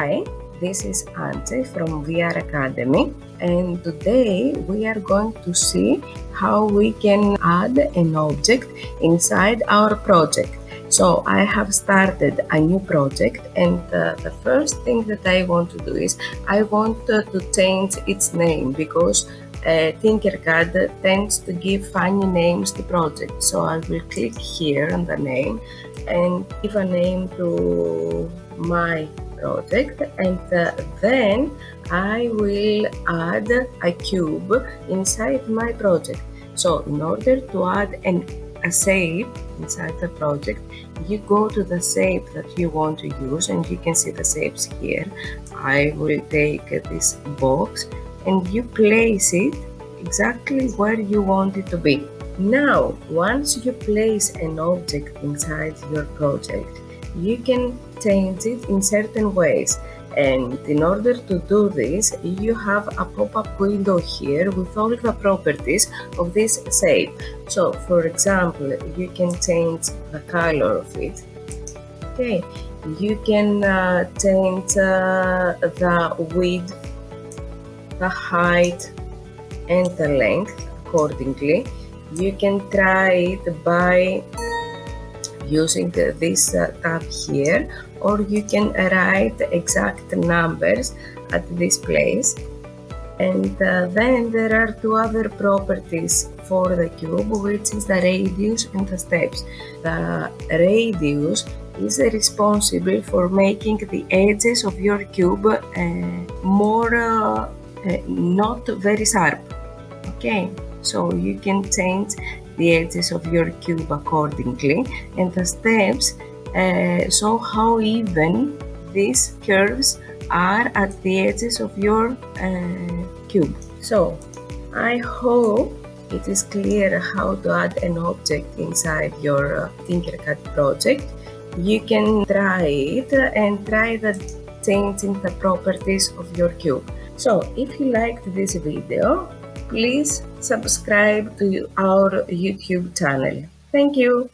Hi, this is Ante from VRAcademi, and today we are going to see how we can add an object inside our project. So I have started a new project, and the first thing that I want to do is I want to change its name because Tinkercad tends to give funny names to projects. So I will click here on the name and give a name to my project, and then I will add a cube inside my project. So in order to add a shape inside the project, you go to the shape that you want to use, and you can see the shapes here. I will take this box and you place it exactly where you want it to be. Now, once you place an object inside your project, you can change it in certain ways. And in order to do this, you have a pop-up window here with all the properties of this shape. So, for example, you can change the color of it. Okay, you can change the width, the height, and the length accordingly. You can try it by using this tab here, or you can write exact numbers at this place. And then there are two other properties for the cube, which is the radius and the steps. The radius is responsible for making the edges of your cube more not very sharp. Okay, so you can change the edges of your cube accordingly, and the steps show how even these curves are at the edges of your cube. So I hope it is clear how to add an object inside your Tinkercad project. You can try it and try changing the properties of your cube. So if you liked this video, please subscribe to our YouTube channel. Thank you.